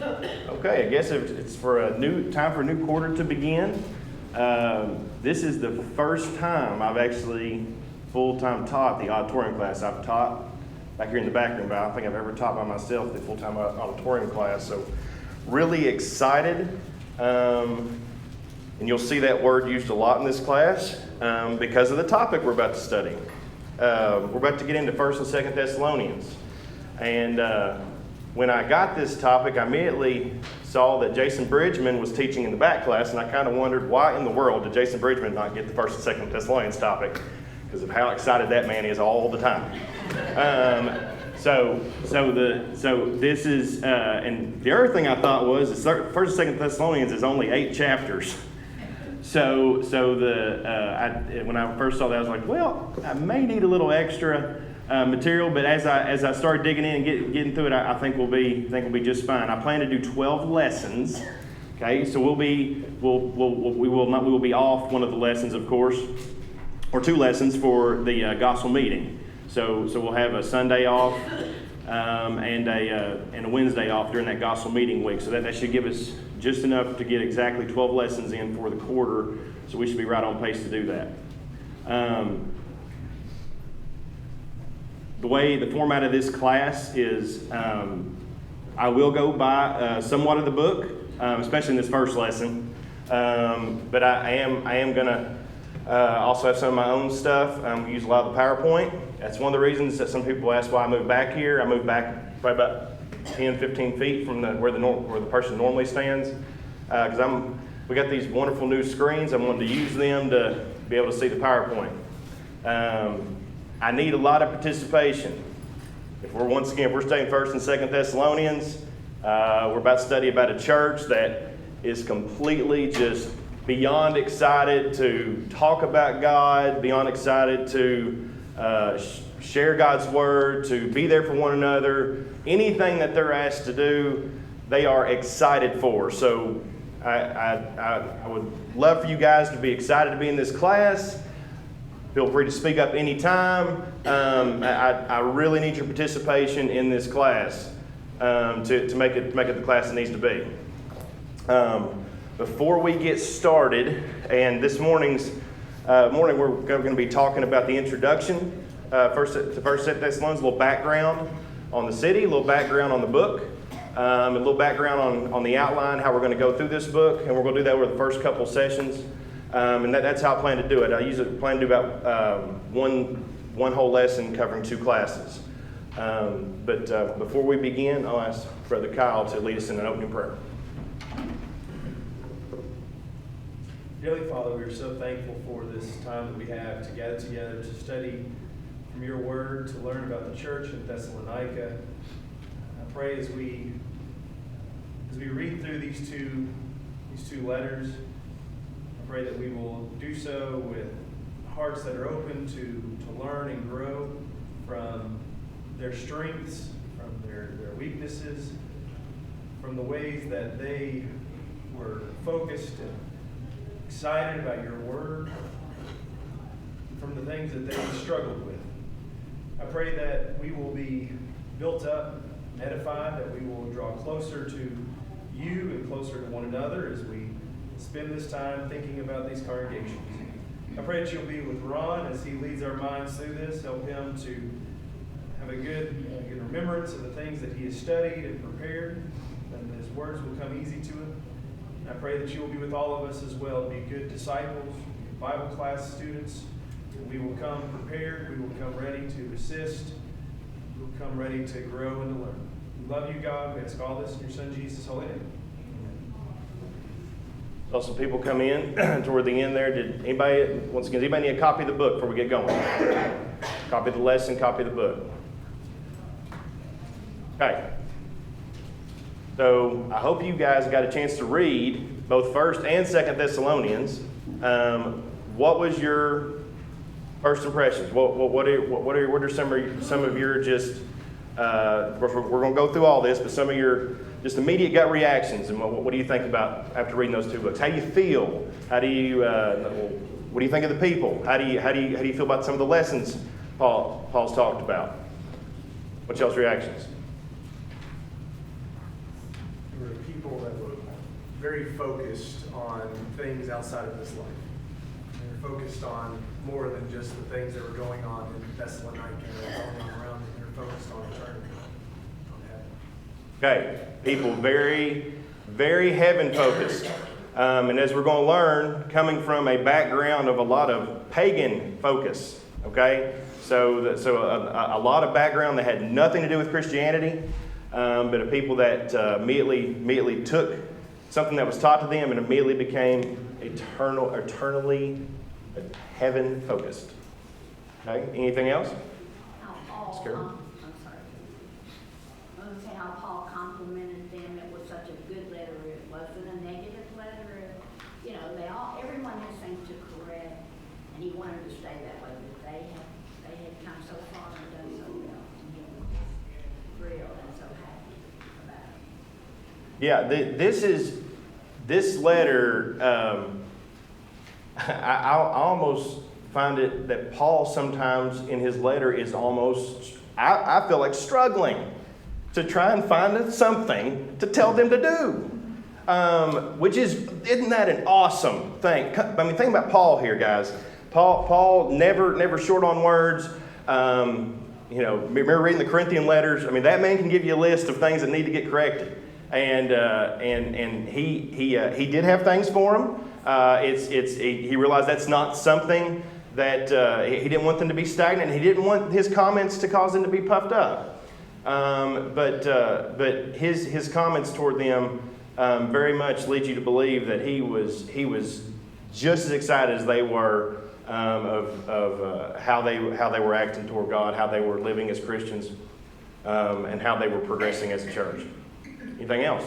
Okay, I guess it's for a new quarter to begin. This is the first time I've actually full-time taught the auditorium class. I've taught back here in the back room, but I don't think I've ever taught by myself the full-time auditorium class. So really excited. And you'll see that word used a lot in this class because of the topic we're about to study. We're about to get into 1st and 2nd Thessalonians. And when I got this topic, I immediately saw that Jason Bridgman was teaching in the back class, and I kind of wondered why in the world did Jason Bridgman not get the 1st and 2nd Thessalonians topic, because of how excited that man is all the time. So this is, and the other thing I thought was, 1st and 2nd Thessalonians is only 8 chapters. So when I first saw that, I was like, well, I may need a little extra material, but as I started digging in and getting through it, I think we'll be just fine. I plan to do 12 lessons. Okay, so we will be off one of the lessons, of course, or 2 lessons for the gospel meeting. So we'll have a Sunday off and a Wednesday off during that gospel meeting week. So that should give us just enough to get exactly 12 lessons in for the quarter. So we should be right on pace to do that. The format of this class is I will go by somewhat of the book, especially in this first lesson. But I am going to also have some of my own stuff. Use a lot of the PowerPoint. That's one of the reasons that some people ask why I moved back here. I moved back probably about 10, 15 feet from where the person normally stands. Because we got these wonderful new screens. I wanted to use them to be able to see the PowerPoint. I need a lot of participation. If we're studying 1st and 2nd Thessalonians, we're about to study about a church that is completely just beyond excited to talk about God, beyond excited to share God's word, to be there for one another. Anything that they're asked to do, they are excited for. So I would love for you guys to be excited to be in this class. Feel free to speak up anytime. I really need your participation in this class to make it the class it needs to be. Before we get started, and this morning we're going to be talking about the introduction to 1st Thessalonians, a little background on the city, a little background on the book, a little background on the outline, how we're going to go through this book, and we're going to do that over the first couple sessions. And that's how I plan to do it. I usually plan to do about one whole lesson covering 2 classes. But before we begin, I'll ask Brother Kyle to lead us in an opening prayer. Dearly Father, we are so thankful for this time that we have to gather together to study from your word, to learn about the church in Thessalonica. I pray as we read through these two letters, I pray that we will do so with hearts that are open to learn and grow from their strengths, from their weaknesses, from the ways that they were focused and excited about your word, from the things that they struggled with. I pray that we will be built up and edified, that we will draw closer to you and closer to one another as we spend this time thinking about these congregations. I pray that you'll be with Ron as he leads our minds through this. Help him to have a good remembrance of the things that he has studied and prepared, and his words will come easy to him. And I pray that you will be with all of us as well, to be good disciples, Bible class students. We will come prepared. We will come ready to assist. We will come ready to grow and to learn. We love you, God. We ask all this in your Son, Jesus' holy name. Saw some people come in toward the end there. Does anybody need a copy of the book before we get going? Copy of the lesson, copy of the book. Okay. So I hope you guys got a chance to read both 1st and 2nd Thessalonians. What was your first impressions? What are some of your just? Of course, we're going to go through all this, but some of your just immediate gut reactions, and what do you think about after reading those 2 books? How do you feel? How do you? What do you think of the people? How do you feel about some of the lessons Paul's talked about? What's y'all's reactions? were people that were very focused on things outside of this life. They were focused on more than just the things that were going on in Thessalonica or going on around them. They were focused on eternity, on heaven. Okay, people very, very heaven focused. And as we're going to learn, coming from a background of a lot of pagan focus, okay? So a lot of background that had nothing to do with Christianity, but a people that immediately took something that was taught to them and immediately became eternally heaven focused. Okay, anything else? I'm sorry. I was saying how Paul complimented them. It was such a good letter. It wasn't a negative letter. You know, everyone has things to correct, and he wanted to stay that way. But they had come so far and done so well, and he was thrilled and so happy about it. Yeah, this letter. I almost find it that Paul sometimes in his letter is almost, I feel like, struggling to try and find something to tell them to do. Isn't that an awesome thing? I mean, think about Paul here, guys. Paul never short on words. Remember reading the Corinthian letters? I mean, that man can give you a list of things that need to get corrected. And he did have things for him. He realized that's not something that he didn't want them to be stagnant. He didn't want his comments to cause them to be puffed up. But his comments toward them very much lead you to believe that he was just as excited as they were of how they were acting toward God, how they were living as Christians, and how they were progressing as a church. Anything else?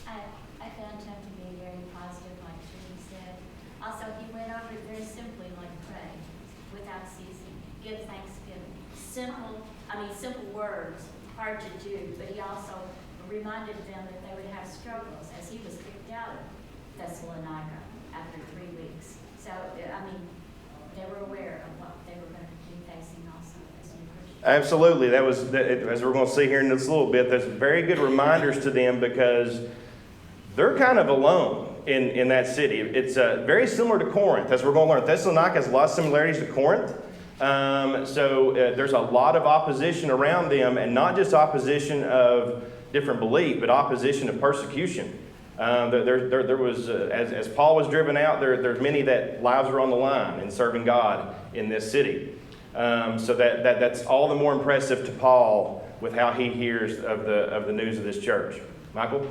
I found him to be very positive, like Julie said. Also, he went over it very simply, like pray, without ceasing, give thanksgiving. Simple words, hard to do, but he also reminded them that they would have struggles, as he was kicked out of Thessalonica after 3 weeks. So, they were aware of what they were going to be facing also as new Christians. Absolutely. As we're going to see here in just a little bit, there's very good reminders to them because they're kind of alone in that city. It's very similar to Corinth, as we're going to learn. Thessalonica has a lot of similarities to Corinth. There's a lot of opposition around them, and not just opposition of different belief, but opposition of persecution. There was, as Paul was driven out, there's many that lives were on the line in serving God in this city. So that's all the more impressive to Paul with how he hears of the news of this church. Michael?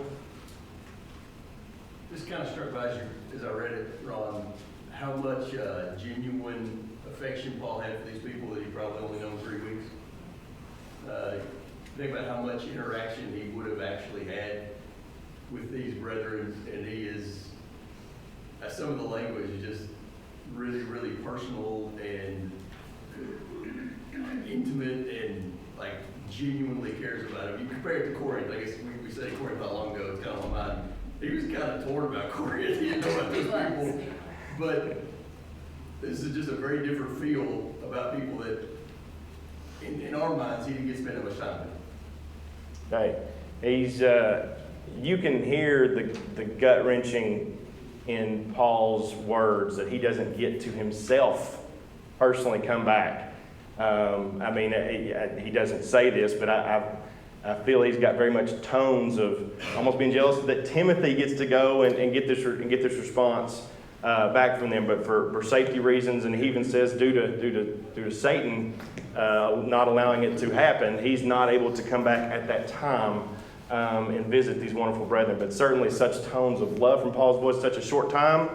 This kind of struck by as I read it, Ron, how much genuine affection Paul had for these people that he probably only known 3 weeks. Think about how much interaction he would have actually had with these brethren, and he is, some of the language is just really, really personal and intimate and like genuinely cares about him. You compare it to Corinth, I guess we studied Corinth not long ago, it's kind of on my mind. He was kind of torn about Corinth, he didn't know about those people. But this is just a very different feel about people that, in our minds, he didn't get to spend that much time with. Hey, he's, you can hear the gut-wrenching in Paul's words that he doesn't get to himself personally come back. He doesn't say this, but I feel he's got very much tones of almost being jealous that Timothy gets to go and get this response back from them, but for safety reasons, and he even says due to Satan not allowing it to happen, he's not able to come back at that time and visit these wonderful brethren. But certainly such tones of love from Paul's voice, such a short time.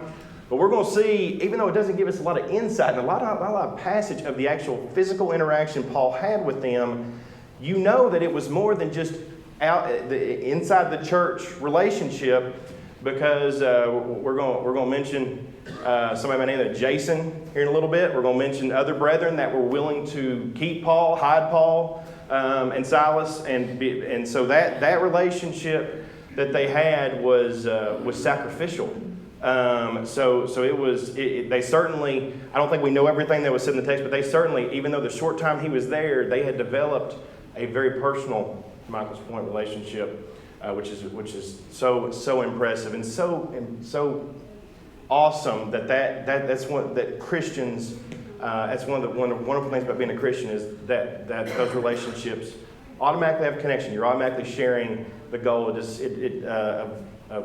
But we're going to see, even though it doesn't give us a lot of insight and a lot of passage of the actual physical interaction Paul had with them, you know that it was more than just inside the church relationship, because we're going to mention somebody by the name of Jason here in a little bit. We're going to mention other brethren that were willing to keep Paul, hide Paul, and Silas, and so that relationship that they had was sacrificial. So it was. They certainly. I don't think we know everything that was said in the text, but they certainly, even though the short time he was there, they had developed a very personal, to Michael's point, relationship which is so impressive and so awesome that's one that Christians. That's one of the wonderful things about being a Christian is that those relationships automatically have a connection. You're automatically sharing the goal of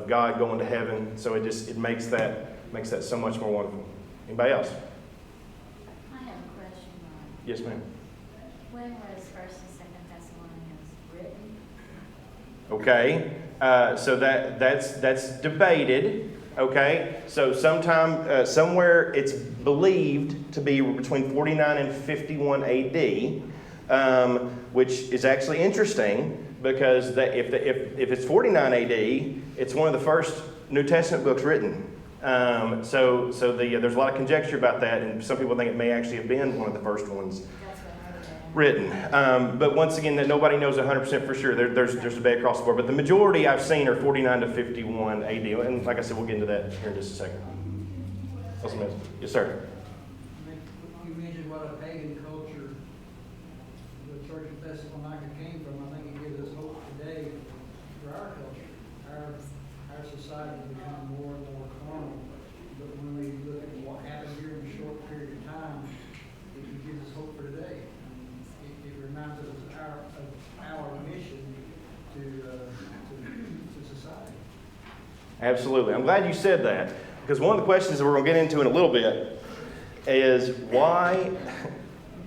God going to heaven. So it makes that so much more wonderful. Anybody else? I have a question, Ron. Yes, ma'am. When was 1st and 2nd Thessalonians written? Okay, so that's debated. Okay, so somewhere it's believed to be between 49 and 51 AD, which is actually interesting because if it's 49 AD, it's one of the first New Testament books written. There's a lot of conjecture about that, and some people think it may actually have been one of the first ones That's what I heard. written. But once again, that nobody knows 100% for sure. There's a debate across the board, but the majority I've seen are 49 to 51 AD, and like I said, we'll get into that here in just a second. Yes, sir. You mentioned what a pagan culture the Church of Thessalonica came from. I think it gives us hope today for our culture. Our society has become more and more carnal. But when we look at what happened here in a short period of time, it gives us hope for today. It reminds us of our mission to society. Absolutely. I'm glad you said that, because one of the questions that we're going to get into in a little bit is why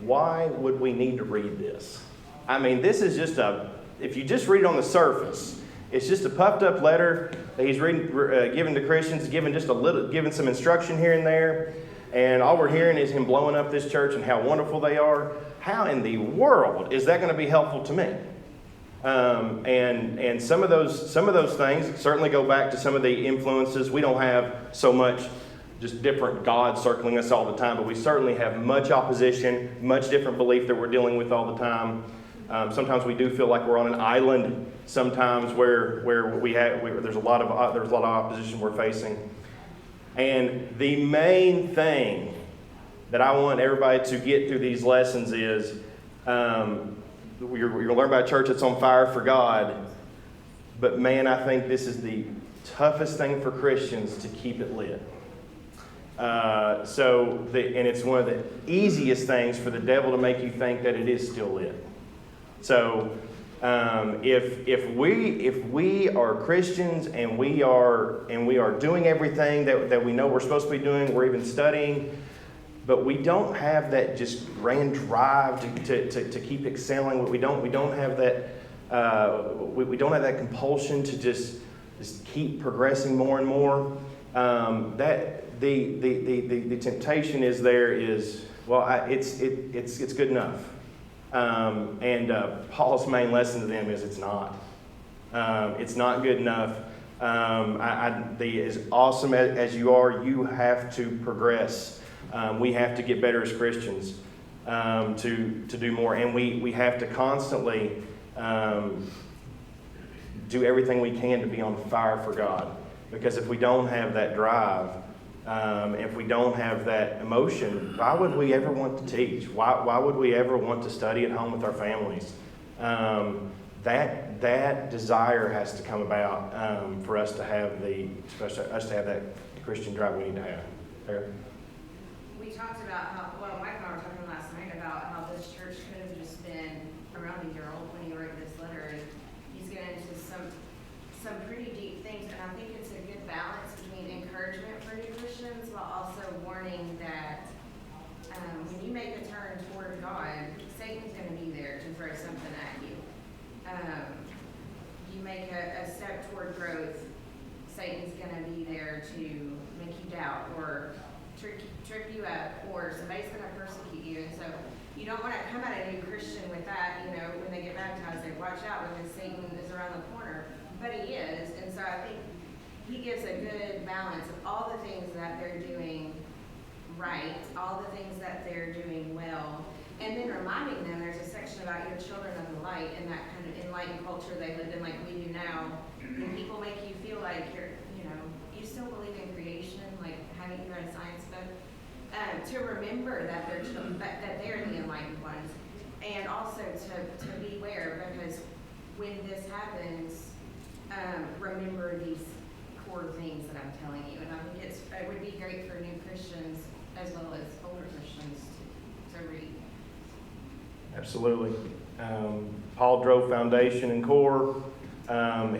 would we need to read this? I mean, this is just if you just read it on the surface, it's just a puffed up letter that he's giving to Christians, giving some instruction here and there, and all we're hearing is him blowing up this church and how wonderful they are. How in the world is that going to be helpful to me? And some of those things certainly go back to some of the influences. We don't have so much just different gods circling us all the time, but we certainly have much opposition, much different belief that we're dealing with all the time. Sometimes we do feel like we're on an island. Sometimes where there's a lot of opposition we're facing. And the main thing that I want everybody to get through these lessons is you're going to learn about a church that's on fire for God. But man, I think this is the toughest thing for Christians to keep it lit. And it's one of the easiest things for the devil to make you think that it is still lit. So if we are Christians and we are doing everything that we know we're supposed to be doing, we're even studying, but we don't have that just grand drive to keep excelling. We don't have that we don't have that compulsion to just keep progressing more and more. That the temptation is it's good enough. Paul's main lesson to them is it's not. It's not good enough. As awesome as you are, you have to progress. We have to get better as Christians to do more. And we have to constantly do everything we can to be on fire for God. Because if we don't have that drive, if we don't have that emotion, why would we ever want to teach? Why would we ever want to study at home with our families? That desire has to come about for us to have that Christian drive we need to have. Eric? We talked about Mike and I were talking last night about how this church could have just been around a year old when he wrote this letter, and he's getting into some pretty deep things, and I think it's a good balance between encouragement for new Christians while also warning that when you make a turn toward God, Satan's going to be there to throw something at you. You make a step toward growth, Satan's going to be there to make you doubt or trip you up, or somebody's going to persecute you. And so you don't want to come at a new Christian with that, when they get baptized, they watch out because Satan is around the corner. But he is, and so I think he gives a good balance of all the things that they're doing right, all the things that they're doing well, and then reminding them there's a section about your children of the light and that kind of enlightened culture they lived in like we do now. And people make you feel like you still believe in creation, like haven't you read a science book? To remember that they're the enlightened ones, and also to beware, because when this happens, remember these core things that I'm telling you. And I think it would be great for new Christians as well as older Christians to read. Absolutely. Paul drove foundation and core.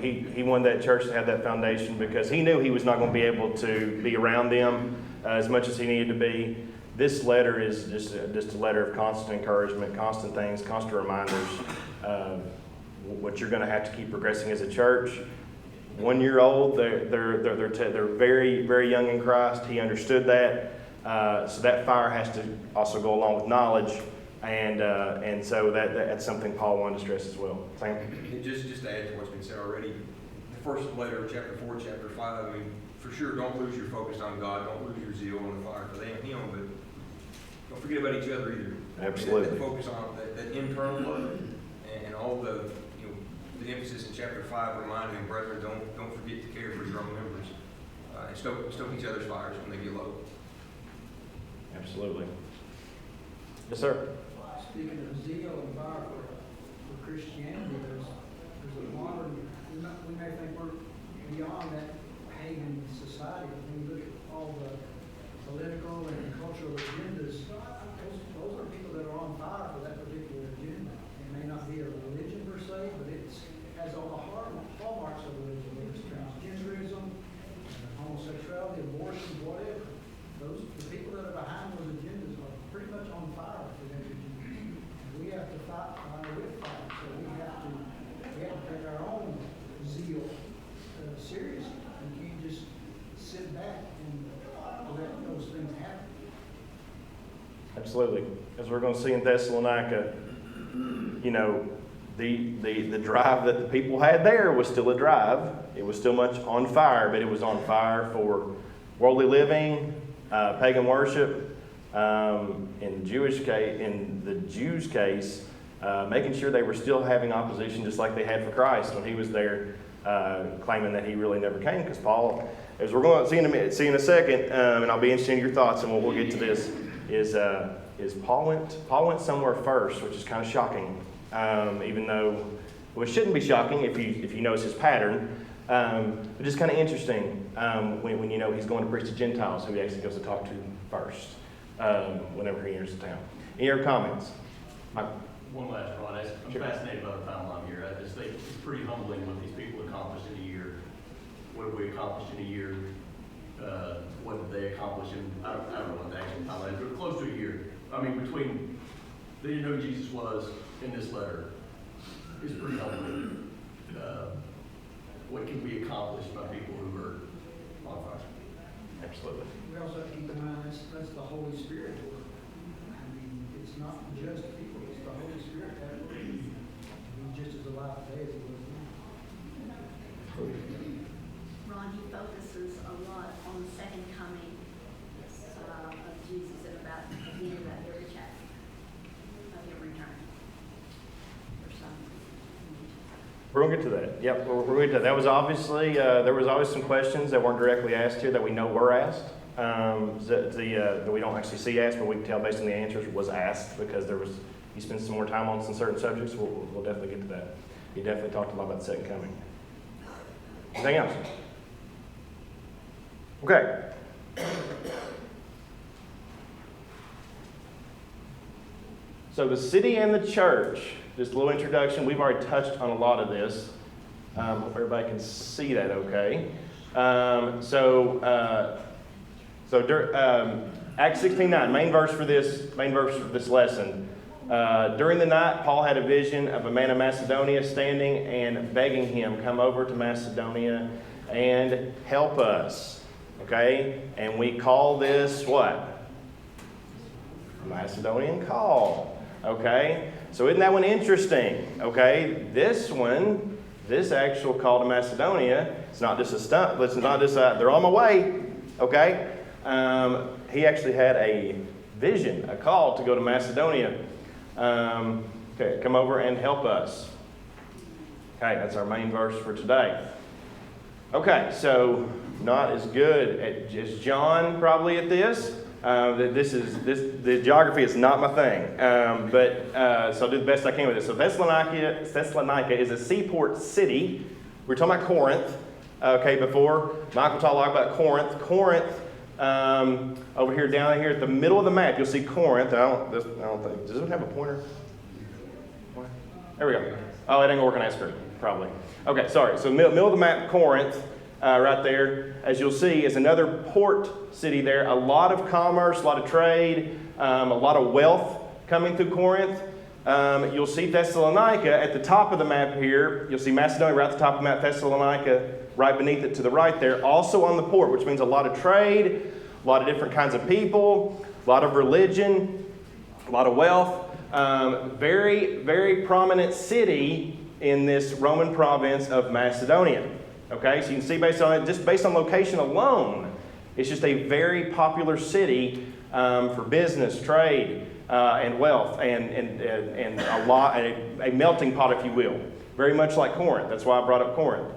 He wanted that church to have that foundation because he knew he was not going to be able to be around them as much as he needed to be. This letter is just a letter of constant encouragement, constant things, constant reminders of what you're going to have to keep progressing as a church. 1 year old, they're very, very young in Christ. He understood that. So that fire has to also go along with knowledge. And so that's something Paul wanted to stress as well. Sam? And just to add to what's been said already, the first letter, chapter 4, chapter 5, I mean, for sure, don't lose your focus on God. Don't lose your zeal and the fire for them, Him, but don't forget about each other either. Absolutely. I mean, that focus on that internal love and all the, the emphasis in chapter 5, reminding them, brethren, don't forget to care for your own members and stoke each other's fires when they get low. Absolutely. Yes, sir. Speaking of zeal and fire for Christianity, there's a modern, we may think we're beyond that pagan society, but when you look at all the political and cultural agendas, those are people that are on fire for that particular agenda. It may not be a religion per se, but it has all the hallmarks of religion. It's transgenderism, homosexuality, abortion, whatever. The people that are behind those agendas are pretty much on fire for that agenda. We have to fight fire with fire, so we have to take our own zeal seriously. We can't just sit back and let those things happen. Absolutely. As we're going to see in Thessalonica, the drive that the people had there was still a drive. It was still much on fire, but it was on fire for worldly living, pagan worship. In the Jews' case, making sure they were still having opposition just like they had for Christ when he was there, claiming that he really never came. Because Paul, as we're going to see in a second, and I'll be interested in your thoughts, and we'll get to this, is Paul went somewhere first, which is kind of shocking, even though it shouldn't be shocking if you notice his pattern. But just kind of interesting when you know he's going to preach to Gentiles, who he actually goes to talk to first. Whenever he enters the town. Any other comments? Michael? One last one. I'm fascinated by the timeline here. I just think it's pretty humbling what these people accomplished in a year. What have we accomplished in a year? What did they accomplish in, I don't know what the actual timeline is, but close to a year. I mean, between they didn't know who Jesus was in this letter. It's pretty humbling. What can be accomplished by people who are on fire? Absolutely. We also have to keep in mind that's the Holy Spirit work. I mean, it's not just people, it's the Holy Spirit that work. He's just as alive today as he was then. Ron, he focuses a lot on the second coming of Jesus at about the end of every chapter of your return. Or something. We're going to get to that. Yep, we're going to get to that. That was obviously, there was always some questions that weren't directly asked here that we know were asked. That we don't actually see asked, but we can tell based on the answers was asked because he spent some more time on some certain subjects. We'll definitely get to that. He definitely talked a lot about the second coming. Anything else? Okay. So the city and the church, just a little introduction. We've already touched on a lot of this. Hope everybody can see that okay. Acts 16:9, main verse for this lesson. During the night, Paul had a vision of a man of Macedonia standing and begging him, come over to Macedonia and help us. Okay? And we call this what? Macedonian call. Okay? So isn't that one interesting? Okay? This actual call to Macedonia, it's not just a stunt, it's not just they're on my way. Okay? He actually had a vision, a call to go to Macedonia. Okay, come over and help us. Okay, that's our main verse for today. Okay, so not as good as John probably at this. The geography is not my thing, so I'll do the best I can with this. So Thessalonica is a seaport city We were talking about Corinth, okay, before. Michael talked a lot about Corinth. Corinth, over here, down here at the middle of the map, you'll see Corinth. I don't think, does it have a pointer? There we go. Oh, it ain't organized correctly, probably. Okay, sorry. So middle of the map, Corinth, right there, as you'll see, is another port city there. A lot of commerce, a lot of trade, a lot of wealth coming through Corinth. You'll see Thessalonica at the top of the map here. You'll see Macedonia right at the top of the map, Thessalonica right beneath it to the right there. Also on the port, which means a lot of trade, a lot of different kinds of people, a lot of religion, a lot of wealth. Very, very prominent city in this Roman province of Macedonia. Okay, so you can see based on location alone, it's just a very popular city for business, trade, and wealth, and a melting pot, if you will. Very much like Corinth. That's why I brought up Corinth.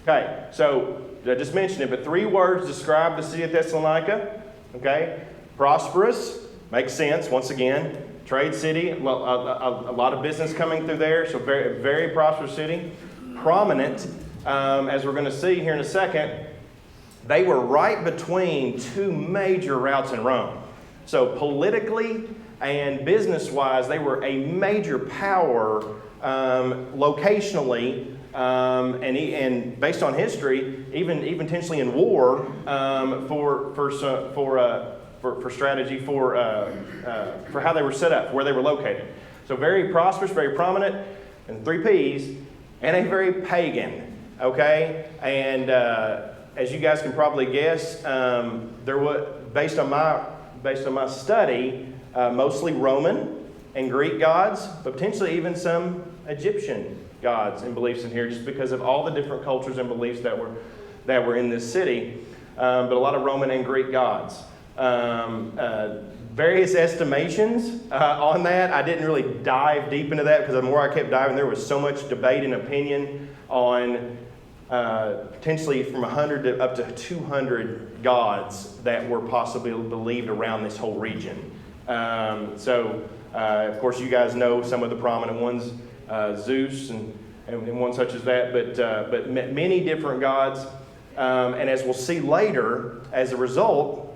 Okay, so I just mentioned it, but 3 words describe the city of Thessalonica. Okay, prosperous, makes sense. Once again, trade city, a lot of business coming through there, so very, very prosperous city. Prominent, as we're going to see here in a second, they were right between 2 major routes in Rome. So politically and business-wise, they were a major power locationally, and based on history, even potentially in war for strategy, for how they were set up, where they were located. So very prosperous, very prominent, and 3 P's, and a very pagan. Okay, and as you guys can probably guess, there was based on my study, mostly Roman and Greek gods, but potentially even some Egyptian gods and beliefs in here, just because of all the different cultures and beliefs that were in this city. But a lot of Roman and Greek gods. Various estimations on that. I didn't really dive deep into that because the more I kept diving, there was so much debate and opinion on potentially from 100 to up to 200 gods that were possibly believed around this whole region. Of course, you guys know some of the prominent ones, Zeus and one such as that, but many different gods. And as we'll see later, as a result,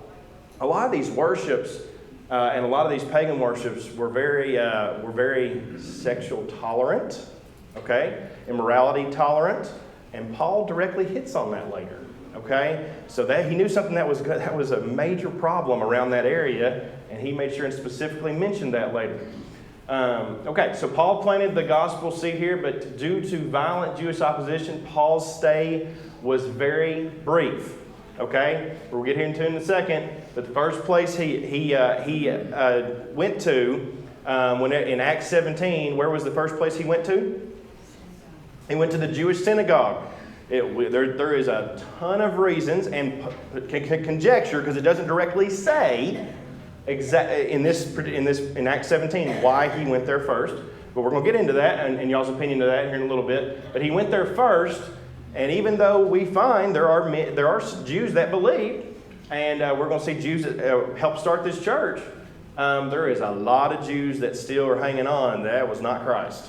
a lot of these worships and a lot of these pagan worships were very sexual tolerant, okay, immorality tolerant, and Paul directly hits on that later, okay. So that he knew something that was a major problem around that area, and he made sure and specifically mentioned that later. Okay, so Paul planted the gospel seed here, but due to violent Jewish opposition, Paul's stay was very brief. Okay, we'll get here into it in a second. But the first place he went to, in Acts 17, where was the first place he went to? He went to the Jewish synagogue. There is a ton of reasons and conjecture, because it doesn't directly say in Acts 17 why he went there first. But we're going to get into that and y'all's opinion of that here in a little bit. But he went there first. And even though we find there are Jews that believed, and we're going to see Jews that helped start this church, there is a lot of Jews that still are hanging on. That was not Christ.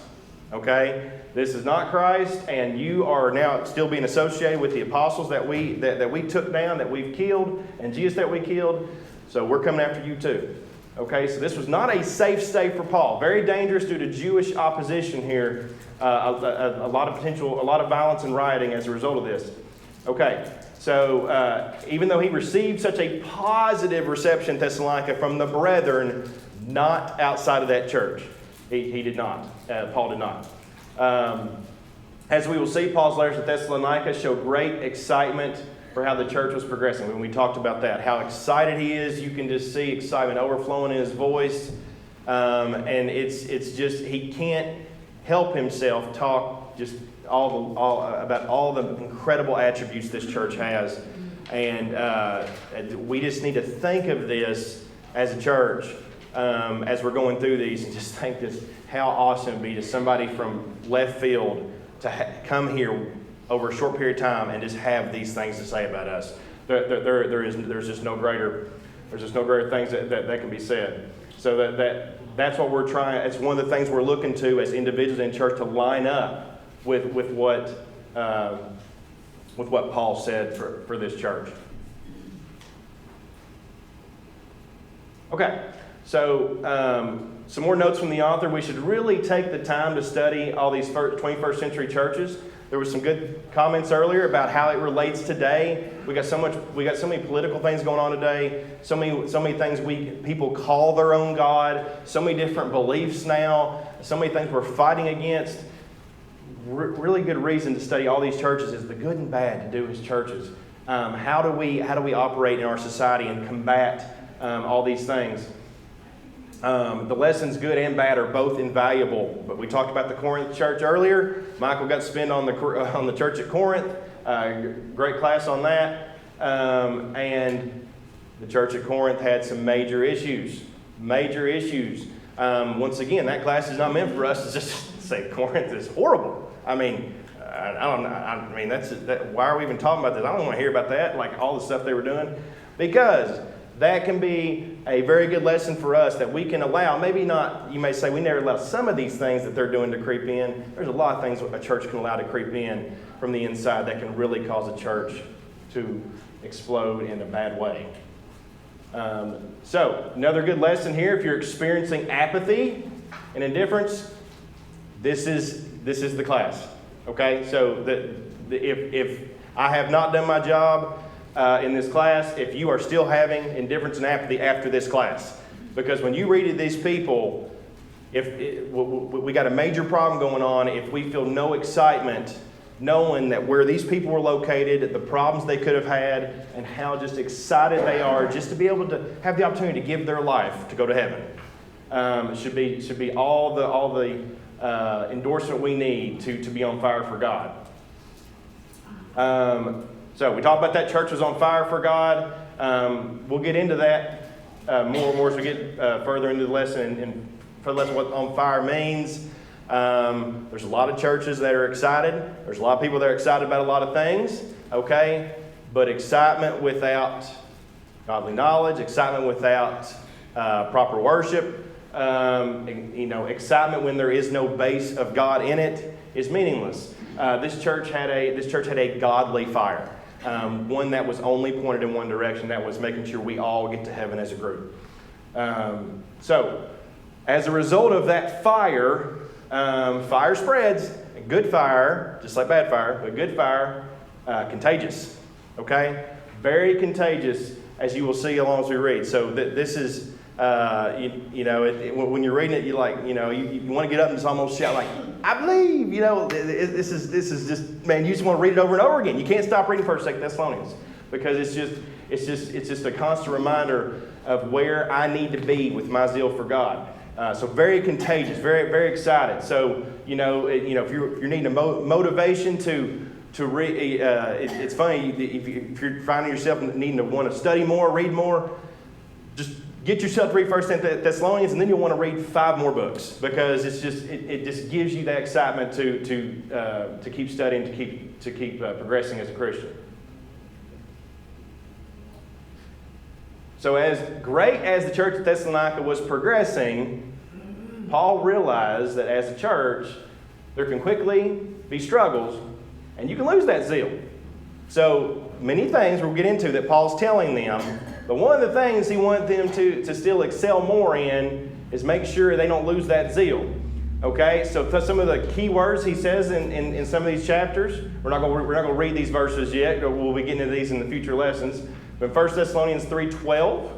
Okay? This is not Christ, and you are now still being associated with the apostles that we took down, that we've killed, and Jesus that we killed. So we're coming after you too. Okay? So this was not a safe stay for Paul. Very dangerous due to Jewish opposition here. A lot of violence and rioting as a result of this. Okay, so even though he received such a positive reception in Thessalonica from the brethren, not outside of that church. He did not. Paul did not. As we will see, Paul's letters to Thessalonica show great excitement for how the church was progressing. When we talked about that, how excited he is, you can just see excitement overflowing in his voice. And it's just, he can't help himself talk just about all the incredible attributes this church has. And we just need to think of this as a church as we're going through these, and just think this, how awesome it would be to somebody from left field to come here over a short period of time and just have these things to say about us. There's just no greater things that can be said. So that's what we're trying. It's one of the things we're looking to as individuals in church, to line up with what Paul said for this church. Okay, so some more notes from the author. We should really take the time to study all these 21st century churches. There were some good comments earlier about how it relates today. We got so many political things going on today. So many things people call their own God. So many different beliefs now. So many things we're fighting against. Really good reason to study all these churches is the good and bad to do as churches. How do we operate in our society and combat all these things? The lessons, good and bad, are both invaluable. But we talked about the Corinth church earlier. Michael got to spend on the church at Corinth. Great class on that. And the church at Corinth had some major issues. Once again, that class is not meant for us to just say Corinth is horrible. I mean, why are we even talking about this? I don't want to hear about that, like all the stuff they were doing, because that can be a very good lesson for us that we can allow. Maybe not, you may say, we never allow some of these things that they're doing to creep in. There's a lot of things a church can allow to creep in from the inside that can really cause a church to explode in a bad way. So, another good lesson here, if you're experiencing apathy and indifference, this is the class. Okay? So, if I have not done my job in this class, if you are still having indifference and apathy after this class. Because when you read these people, we got a major problem going on if we feel no excitement knowing that where these people were located, the problems they could have had, and how just excited they are just to be able to have the opportunity to give their life to go to heaven. Should be all the endorsement we need to be on fire for God. So we talked about that church was on fire for God. We'll get into that more as we get further into the lesson and for the lesson what on fire means. There's a lot of churches that are excited. There's a lot of people that are excited about a lot of things. Okay? But excitement without godly knowledge, excitement without proper worship, excitement when there is no base of God in it is meaningless. This church had a godly fire. One that was only pointed in one direction, that was making sure we all get to heaven as a group. So, as a result of that fire, fire spreads. Good fire, just like bad fire, but good fire, contagious. Okay? Very contagious, as you will see along as we read. So, this is, when you're reading it, you want to get up and just almost shout like, I believe, this is just, man, you just want to read it over and over again. You can't stop reading 1 Thessalonians because it's just a constant reminder of where I need to be with my zeal for God. So very contagious, very, very excited. So, if you're needing a motivation to read, it's funny, if you're finding yourself needing to want to study more, read more, just get yourself to read 1 Thessalonians, and then you'll want to read 5 more books because it just gives you that excitement to keep studying, to keep progressing as a Christian. So as great as the church at Thessalonica was progressing, Paul realized that as a church, there can quickly be struggles, and you can lose that zeal. So many things we'll get into that Paul's telling them, but one of the things he wanted them to still excel more in is make sure they don't lose that zeal. Okay, so some of the key words he says in some of these chapters, we're not going to read these verses yet. We'll be getting into these in the future lessons. But 1 Thessalonians 3:12,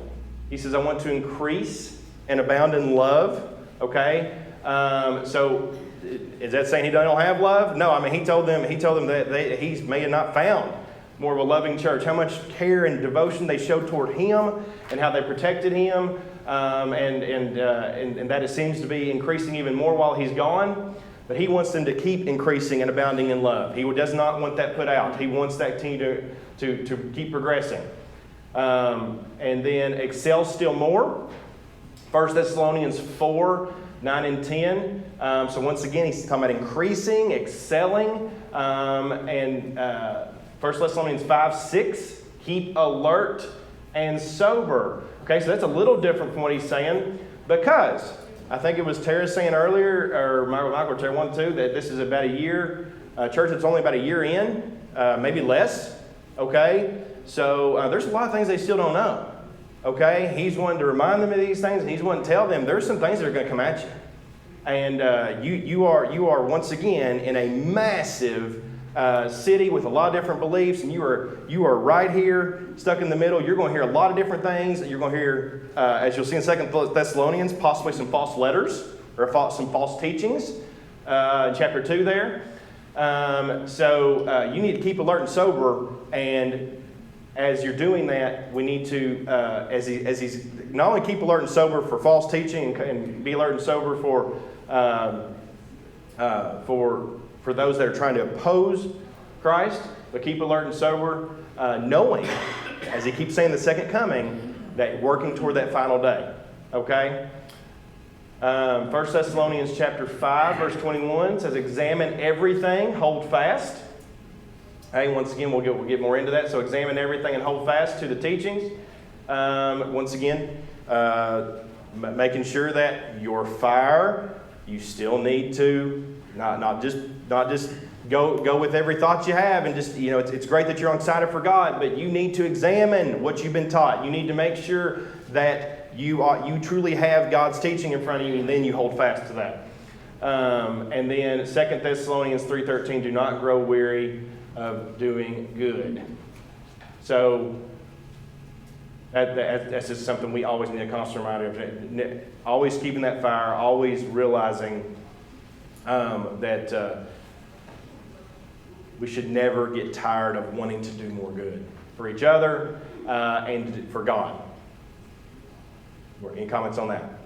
he says, I want to increase and abound in love. Okay, so is that saying he don't have love? No, I mean he told them that he may have not found more of a loving church. How much care and devotion they showed toward him, and how they protected him, and that it seems to be increasing even more while he's gone. But he wants them to keep increasing and abounding in love. He does not want that put out. He wants that team to keep progressing. And then excel still more. 1 Thessalonians 4:9 and 10. So once again, he's talking about increasing, excelling. And 1 Thessalonians 5:6, keep alert and sober. Okay, so that's a little different from what he's saying because I think it was Tara saying earlier, or Michael or Tara, one, two, that this is about a year, church that's only about a year in, maybe less, okay? So there's a lot of things they still don't know, okay? He's wanting to remind them of these things, and he's wanting to tell them there's some things that are going to come at you. And you are once again in a massive city with a lot of different beliefs, and you are right here, stuck in the middle. You're going to hear a lot of different things. You're going to hear, as you'll see in 2 Thessalonians, possibly some false letters or some false teachings in chapter 2 there. So you need to keep alert and sober, and as you're doing that, we need to, as he's not only keep alert and sober for false teaching and be alert and sober for those that are trying to oppose Christ, but keep alert and sober, knowing, as he keeps saying, the second coming, that working toward that final day. Okay? 1 Thessalonians chapter 5, verse 21 says, examine everything, hold fast. Hey, once again, we'll get more into that. So examine everything and hold fast to the teachings. Once again, making sure that your fire, you still need to not just go with every thought you have and just, it's great that you're excited for God, but you need to examine what you've been taught. You need to make sure that you truly have God's teaching in front of you, and then you hold fast to that. And then 2 Thessalonians 3:13, do not grow weary of doing good. So that's just something we always need a constant reminder of. Always keeping that fire, always realizing that we should never get tired of wanting to do more good for each other and for God. Any comments on that?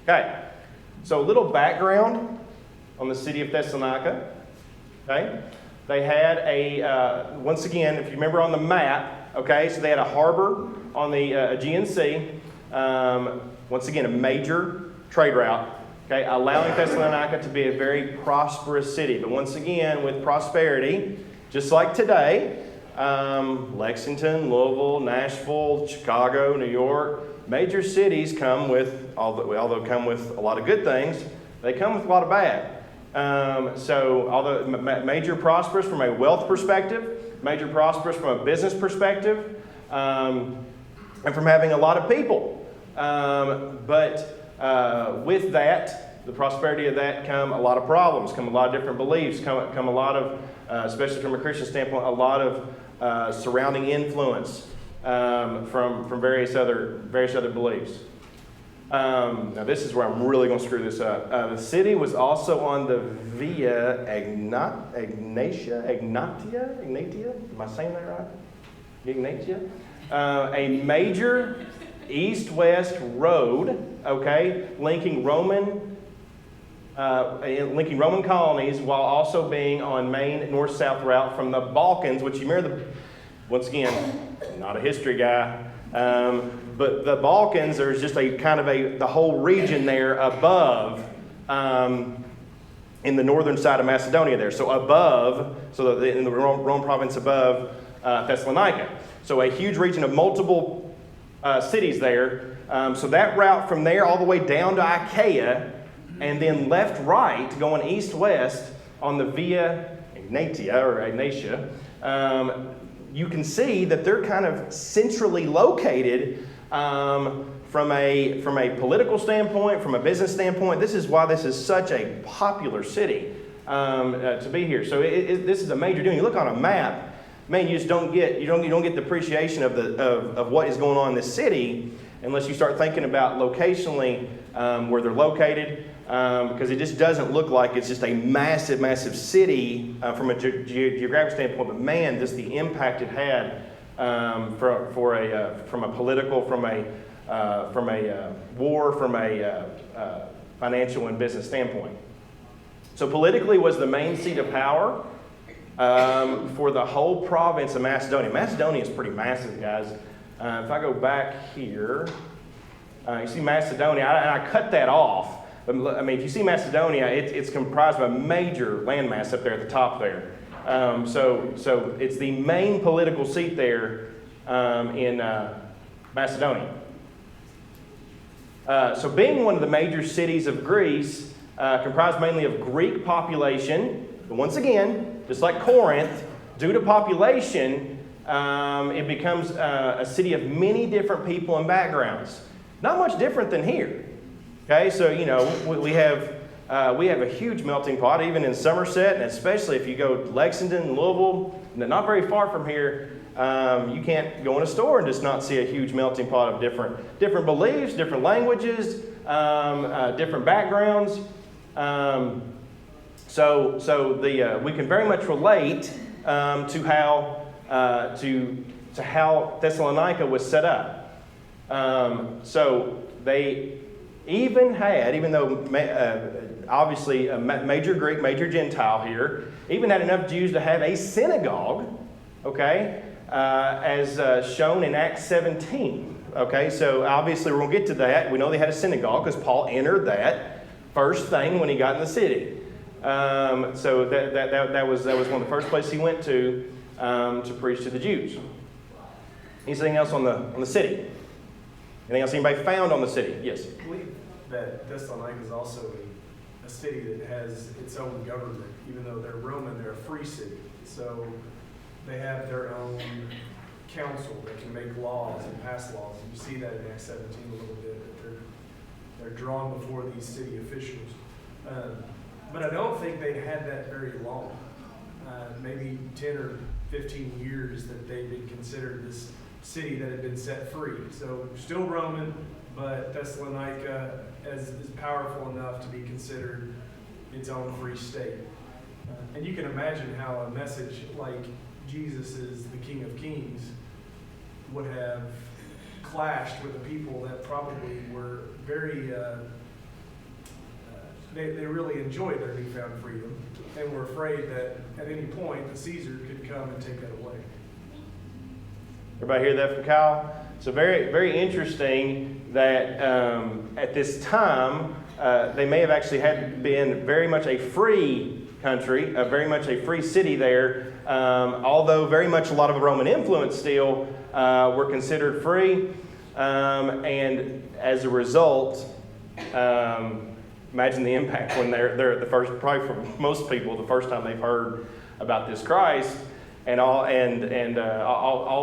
Okay, so a little background on the city of Thessalonica. Okay, they had once again, if you remember on the map, okay, so they had a harbor on the Aegean Sea. Once again, a major trade route, okay, allowing Thessalonica to be a very prosperous city. But once again, with prosperity, just like today, Lexington, Louisville, Nashville, Chicago, New York, major cities come with, although come with a lot of good things, they come with a lot of bad. So although major prosperous from a wealth perspective, major prosperous from a business perspective, and from having a lot of people. But with that, the prosperity of that come a lot of problems, come a lot of different beliefs, come a lot of, especially from a Christian standpoint, a lot of surrounding influence from various other beliefs. Now this is where I'm really going to screw this up. The city was also on the Via Egnatia. Am I saying that right? Egnatia? A major east-west road, okay, linking Roman colonies while also being on main north-south route from the Balkans, which you remember, once again, not a history guy, but the Balkans, there's just a kind of the whole region there above, in the northern side of Macedonia there. So above, in the Roman province above Thessalonica. So a huge region of multiple cities there. So that route from there all the way down to Achaia, and then left-right, going east-west on the Via Egnatia, you can see that they're kind of centrally located from a political standpoint, from a business standpoint. This is why this is such a popular city to be here. So this is a major deal. You look on a map, man, you just don't get the appreciation of what is going on in this city unless you start thinking about locationally where they're located. Because it just doesn't look like it's just a massive, massive city from a geographic standpoint. But man, just the impact it had from a political, from a war, from a financial and business standpoint. So politically was the main seat of power for the whole province of Macedonia. Macedonia is pretty massive, guys. If I go back here, you see Macedonia, and I cut that off. But, I mean, if you see Macedonia, it's comprised of a major landmass up there at the top there. So it's the main political seat there in Macedonia. So being one of the major cities of Greece, comprised mainly of Greek population, but once again, just like Corinth, due to population, it becomes a city of many different people and backgrounds. Not much different than here. Okay, so we have a huge melting pot, even in Somerset, and especially if you go to Lexington, Louisville, not very far from here. You can't go in a store and just not see a huge melting pot of different beliefs, different languages, different backgrounds. So we can very much relate to how Thessalonica was set up. So they even had, even though obviously a major Greek, major Gentile here, even had enough Jews to have a synagogue, okay, as shown in Acts 17. Okay, so obviously we're going to get to that. We know they had a synagogue because Paul entered that first thing when he got in the city. So that was one of the first places he went to preach to the Jews. Anything else on the city? Anything else anybody found on the city? Yes. I believe that Thessalonica is also a city that has its own government. Even though they're Roman, they're a free city. So they have their own council that can make laws and pass laws. And you see that in Acts 17 a little bit, that they're drawn before these city officials. But I don't think they had that very long. Maybe 10 or 15 years that they've been considered this city that had been set free. So still Roman, but Thessalonica is powerful enough to be considered its own free state. And you can imagine how a message like Jesus is the King of Kings would have clashed with the people that probably were very, they really enjoyed their newfound freedom and were afraid that at any point the Caesar could come and take that away. Everybody hear that from Kyle? So very, very interesting that at this time they may have actually had been very much a free country, very much a free city there, although very much a lot of Roman influence still were considered free, and as a result, imagine the impact when they're at the first, probably for most people, the first time they've heard about this Christ, and all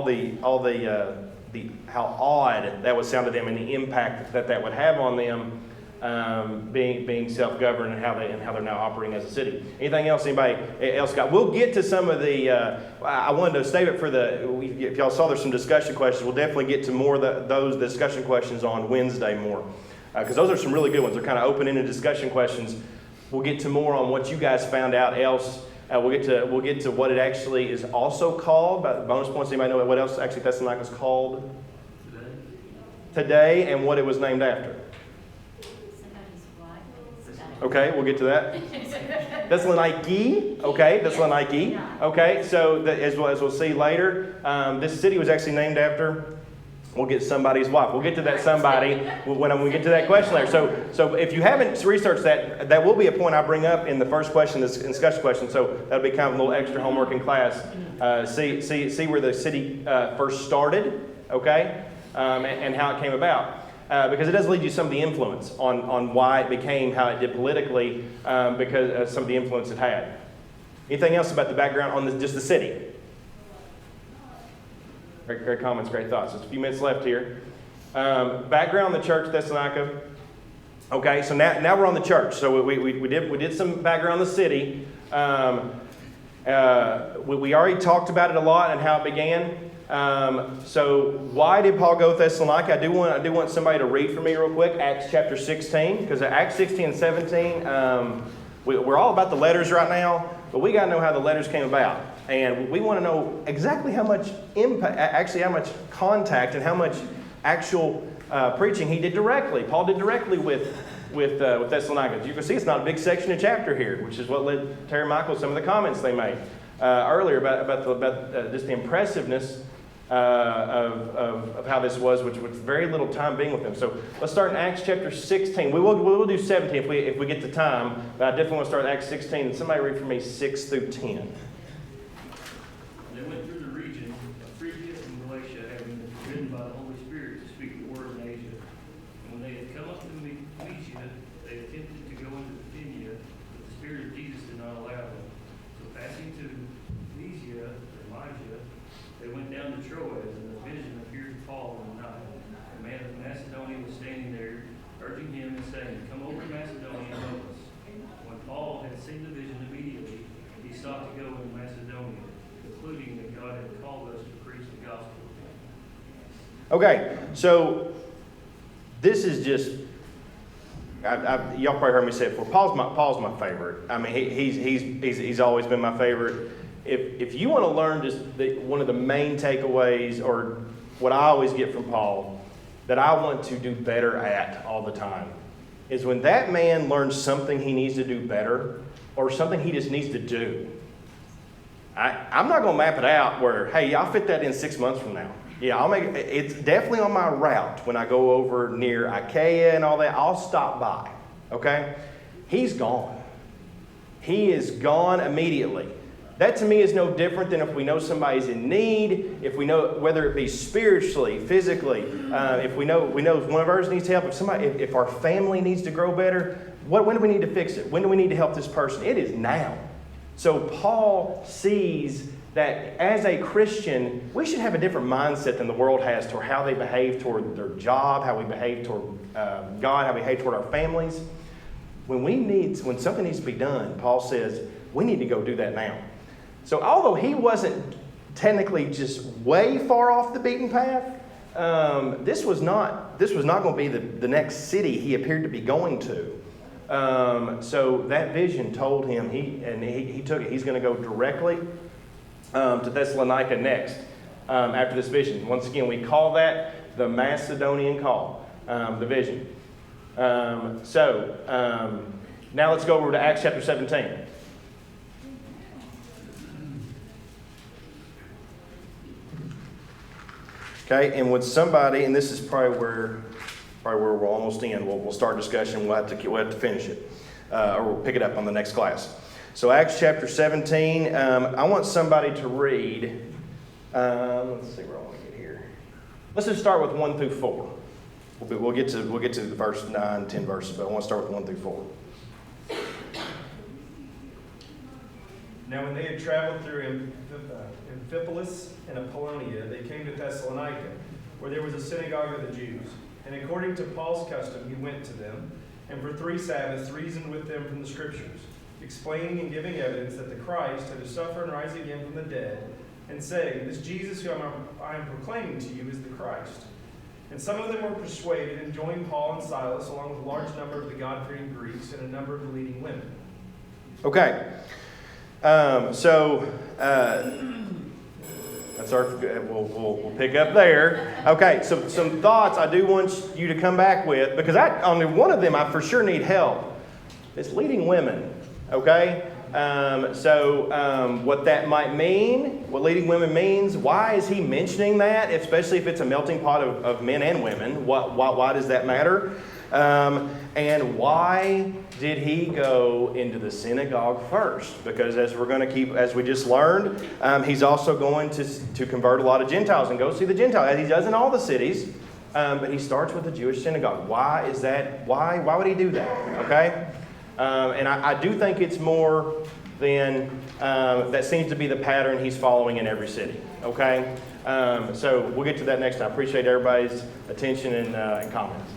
the how odd that would sound to them, and the impact that would have on them, being self-governed, and how they're now operating as a city. Anything else? Anybody else got? We'll get to some of the. I wanted to save it for if y'all saw there's some discussion questions. We'll definitely get to more of those discussion questions on Wednesday more, because those are some really good ones. They're kind of open-ended discussion questions. We'll get to more on what you guys found out else. We'll get to what it actually is also called. But bonus points. Anybody know what else actually Thessalonica is called today, and what it was named after? Somebody's wife. Okay, we'll get to that. Thessaloniki. Okay, Thessaloniki. Okay, so as we'll see later, this city was actually named after. We'll get somebody's wife. We'll get to that somebody when we get to that question later. So if you haven't researched that will be a point I bring up in the first question, this discussion question. So that'll be kind of a little extra homework in class. See where the city first started, okay, and how it came about. Because it does lead you some of the influence on why it became how it did politically, because of some of the influence it had. Anything else about the background on just the city? Great comments, great thoughts. Just a few minutes left here. Background on the church, Thessalonica. Okay, so now we're on the church. So we did some background on the city. We already talked about it a lot and how it began. So why did Paul go to Thessalonica? I do want somebody to read for me real quick. Acts chapter 16, because Acts 16 and 17. We're all about the letters right now, but we got to know how the letters came about. And we want to know exactly how much impact, actually how much contact and how much actual preaching he did directly. Paul did directly with Thessalonica. As you can see, it's not a big section of chapter here, which is what led Terry Michael some of the comments they made earlier about just the impressiveness of how this was, which was very little time being with them. So let's start in Acts chapter 16. We will do 17 if we get the time, but I definitely want to start in Acts 16. And somebody read for me 6 through 10. They went through the region of Phrygia and Galatia, having been forbidden by the Holy Spirit to speak the word in Asia. And when they had come up to urging him and saying, "Come over to Macedonia and help us." When Paul had seen the vision immediately, he sought to go in Macedonia, concluding that God had called us to preach the gospel. Okay, so this is just, y'all probably heard me say it before. Paul's my favorite. I mean, he's always been my favorite. If you want to learn just one of the main takeaways, or what I always get from Paul, that I want to do better at all the time, is when that man learns something he needs to do better, or something he just needs to do. I'm not going to map it out where, hey, I'll fit that in 6 months from now. Yeah, it's definitely on my route when I go over near Achaia and all that. I'll stop by, okay? He's gone. He is gone immediately. That to me is no different than if we know somebody's in need, if we know, whether it be spiritually, physically, if we know one of ours needs help, if our family needs to grow better, when do we need to fix it? When do we need to help this person? It is now. So Paul sees that as a Christian, we should have a different mindset than the world has toward how they behave toward their job, how we behave toward God, how we behave toward our families. When something needs to be done, Paul says, we need to go do that now. So although he wasn't technically just way far off the beaten path, this was not going to be the next city he appeared to be going to. So that vision told him, he took it. He's going to go directly to Thessalonica next after this vision. Once again, we call that the Macedonian call, the vision. Now let's go over to Acts chapter 17. Okay, and with somebody, and this is probably where we're almost in. We'll start discussion. We'll have to finish it, or we'll pick it up on the next class. So Acts chapter 17. I want somebody to read. Let's see where I want to get here. Let's just start with 1 through 4. We'll get to the verse 9, 10 verses, but I want to start with 1 through 4. Now when they had traveled through Amphipolis and Apollonia, they came to Thessalonica, where there was a synagogue of the Jews. And according to Paul's custom, he went to them, and for 3 Sabbaths reasoned with them from the Scriptures, explaining and giving evidence that the Christ had to suffer and rise again from the dead, and saying, "This Jesus whom I am proclaiming to you is the Christ." And some of them were persuaded and joined Paul and Silas, along with a large number of the God-fearing Greeks and a number of the leading women. Okay. That's our. We'll pick up there. Okay. So some thoughts I do want you to come back with, because on one of them I for sure need help. It's leading women. Okay. What that might mean, what leading women means, why is he mentioning that, especially if it's a melting pot of men and women? Why does that matter? And why did he go into the synagogue first? Because as we just learned, he's also going to convert a lot of Gentiles and go see the Gentiles, as he does in all the cities. But he starts with the Jewish synagogue. Why is that? Why would he do that? Okay? And I do think it's more than that seems to be the pattern he's following in every city. Okay? So we'll get to that next time. I appreciate everybody's attention and comments.